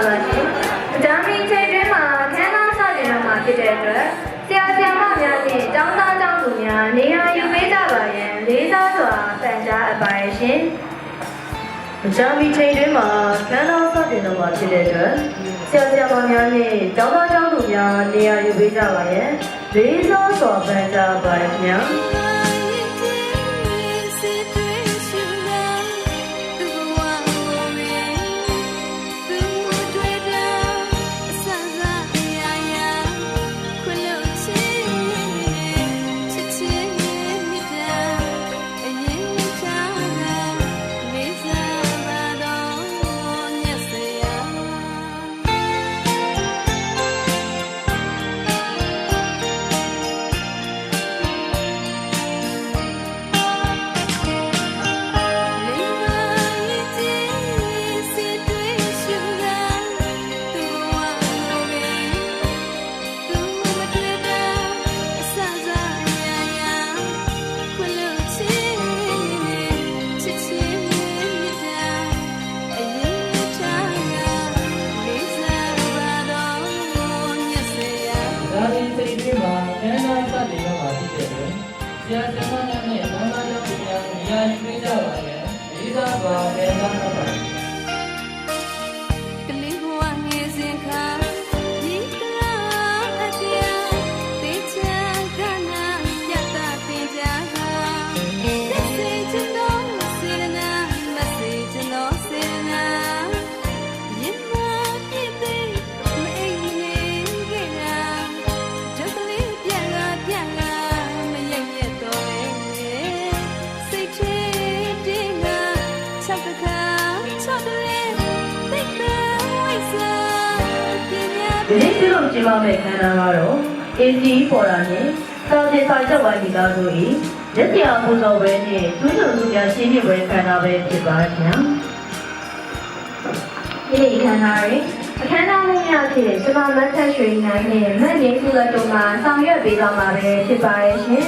ပါရှင်။ဒါမီချိန်တွင်မှာခန်းသားစတင်တော့မှာဖြစ်တဲ့အတွက်ဆရာဆရာမများနဲ့ကျောင်းသားကျောင်းသူများနေရာယူပေးကြပါရန်လေးစားစွာပန်ကြားအပ်ပါရှင်။ဒါမီချိန်တွင်မှာခန်းသားစတင်တော့မှာဖြစ်တဲ့အတွက်ဆရာဆရာမများနဲ့ကျောင်းသားကျောင်းသူများနေရာယူပေးကြပါရန်လေးစားစွာပန်ကြားပါရခင်ဗျာ။ဒီပြုလုပ်ကြည့်ပါမယ်ခန္ဓာကတော့ AC ပေါ်တာနဲ့စာတင်စာချက်ဝိုင်းမိသားစု၏လက်ကျန်ပူဇော်ပွဲနဲ့ကျွေးကျော်စုများရှင်းပြပွဲခန္ဓာပဲဖြစ်ပါခင်ဗျာဒီခန္ဓာရဲ့အခမ်းအနားလေးများဖြစ်ကျမမတ်ထက်ရွှေနိုင်နဲ့မတ်ငင်းစုလက်တို့မှာဆောင်ရွက်ပေးသွားမှာပဲဖြစ်ပါရဲ့ရှင်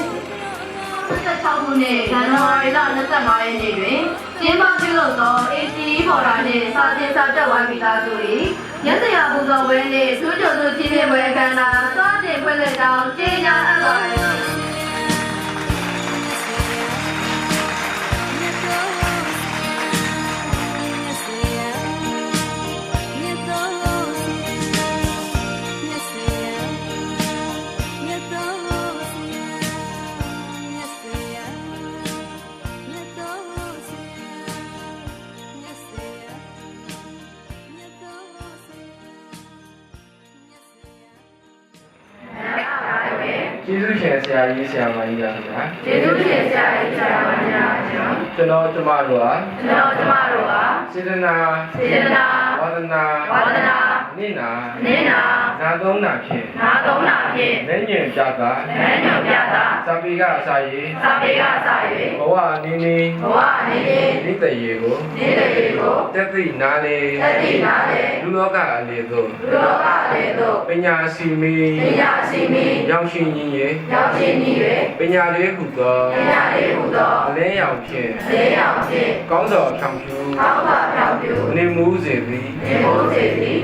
16ခုနှစ်ဇန်နဝါရီလ25ရက်နေ့တွင်ကျင်းပပြုလုပ်သော AC ပေါ်တာနှင့်စာတင်စာချက်ဝိုင်းမိသားစု၏ရက်စရာပူဇော်ပွဲနှင့်ကျွေးကျော်စုရှင်းပြပွဲအခမ်းအနားစတင်ဖွင့်လှစ်ကြောင်းကြေညာအပ်ပါသည်ကျေးဇူးရှင်ဆရာကြီးဆရာမကြီးများခင်ဗျာကျေးဇူးရှင်ဆရာကြီးဆရာမကြီးများခင်ဗျာကျွန်တော်ကျမတို့ဟာစေတနာဝါဒနာနိနာနာသုံးနာဖြင့်လက်ညွန်ပြတာစာပေကအစာရေဘဝနေနေနိတရေကိုတက်သိနာလေလူလောကအလေသို့ပညာစီမီရောက်ရှိရင်းရဲ့ပညာလေးဟုသောအလင်းရောင်ဖြင့်ကောင်းသောဖြောင်ဖြူနေမှုစေသည်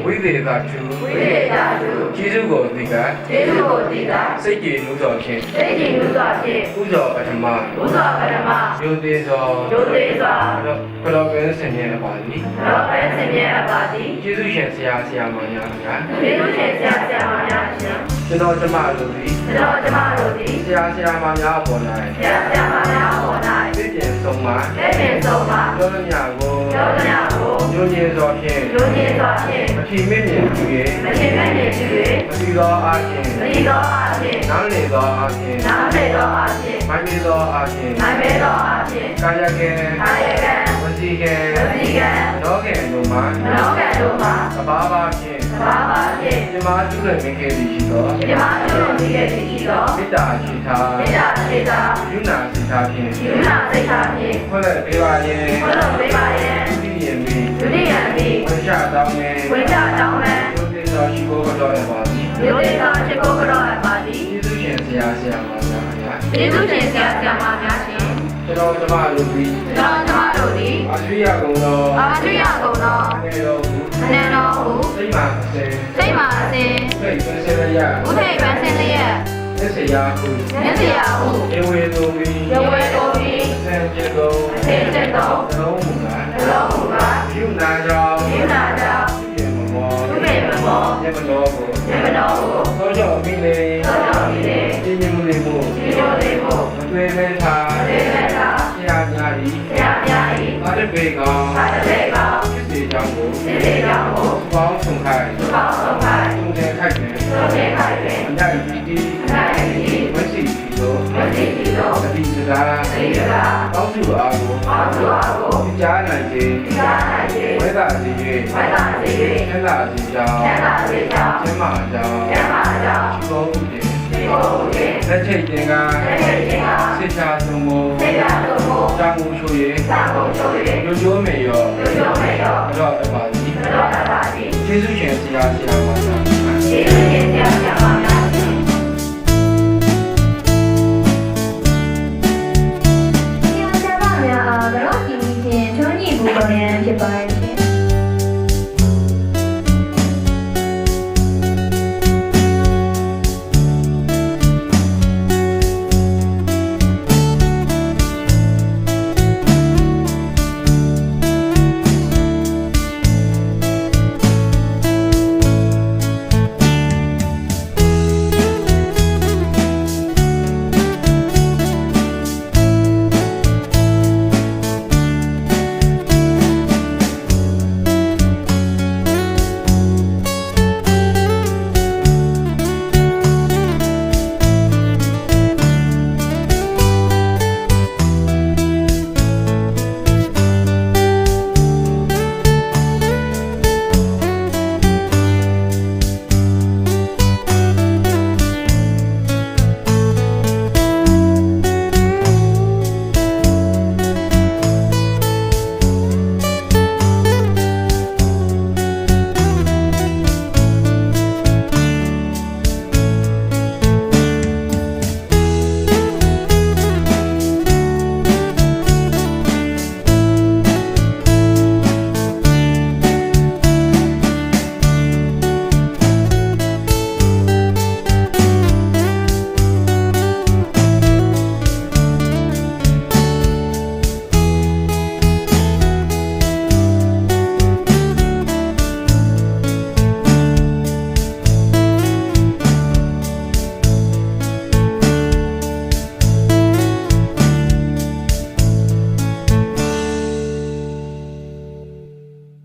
ဝိသေသကျူကျေးဇူးကိုသိကစိတ်ကြည်နုသောဖြင့်ဥဇောပထမယုသေးသောဘလောကင်းစင်မြဲအပါသည်ကျေးဇူးရှင်ဆရာဆရာမများခင်ဗျာကျွန်တော်ကျမတို့သည်ဆရာဆရာမများပေါ်၌သိကျင်ဆုံးမှာပြောရညာကိုညွှန်ကျင်စွာဖြင့်မထီမဲ့မြင်ပြု၍မသိသောအားဖြင့်နားလေသောအားဖြင့်မိုင်းမေသောအားဖြင့်ကာယကံဝစီကံလောကံတို့မှာသဘာဝဖြင့်ပြမကျူးလွန်မိခဲ့သည်ရှိသောမေတ္တာရှိထားယူနာစိတ်ထားဖြင့်ခွဲ့ပေးပါရဲ့ဒုတိယမိဝိချတောင်းမယ်ဒုတိယရှိခိုးတော်ရပါသည်ကျေးဇူးရှင်ဆရာဆရာမများခင်ဗျာကျေးဇူးရှင်ဆရာဆရာမများရှင်ကျွန်တော်ကျမတို့သည်အာရိယကုံတော်အနေတော်ဟု စိတ်မှာအစင် စိတ်မှာအစဉ် စိတ်သွင်းစရရ ဥထိပ်ပန်းစင်းလျက် သက်စရာဟု မျက်စရာဟု ဧဝေတုမိ ရဝဲတော်ပြီး ဆံကျေသော အထင်ကျသော နှလုံးမူကား နှလုံးမူကား ပြုနာကြောင့် နိနာကြောင့် ပြေမမော သူပေမမော ညမတော်ကို ညမတော်ကို သောကြောင့်မိလေ သောကြောင့်ဒီလေ ပြင်းပြမှုလေးမှု ဒီလိုလေးကို မတွေ့မဲသာ သေမဲ့သာ ဆရာများဤ ဆရာများ၏ ဘာတပေကောင် သာတေကောင် ဖြစ်စေကြောင်းကို ဒီလေကြောင့်ကို ပေါင်းဆုံးခိုင်း ပေါင်းဆုံးခိုင်း သုံးတဲ့ခိုက်တယ် သုံးနေခိုင်းပင် အနိုင်ဒီဒီ နိုင်သည် ဝစီဒီလို မသိသည်သော အတိစကား သေကလာ ကောင်းစုအားကို ပေါင်းစွာကို ကြားနိုင်ခြင်း ကြားနိုင်စေ ဝိသစီ၍ ဝိသာစေ ဆန္ဒစီကြောင်း ၍ဉာဏ်စေကြောင့် ကျမ်းမာကြောင်း ဉာဏ်ပါကြောင့် ဘုံဥဒေ ဒီကိုယ်ကို လက်ချိတ်တင်က လက်ထိတ်ခြင်းက စစ်ချသုံးဖို့ စေတာတို့ကို ကြောင်းမှုချိုး၍ သာကုန်ချိုး၍ ရိုးရိုးမေရော လူယုံမေရော တော့တပါသည် တော်တပါသည် ကျေးဇူးရှင်ဆရာဆရာမ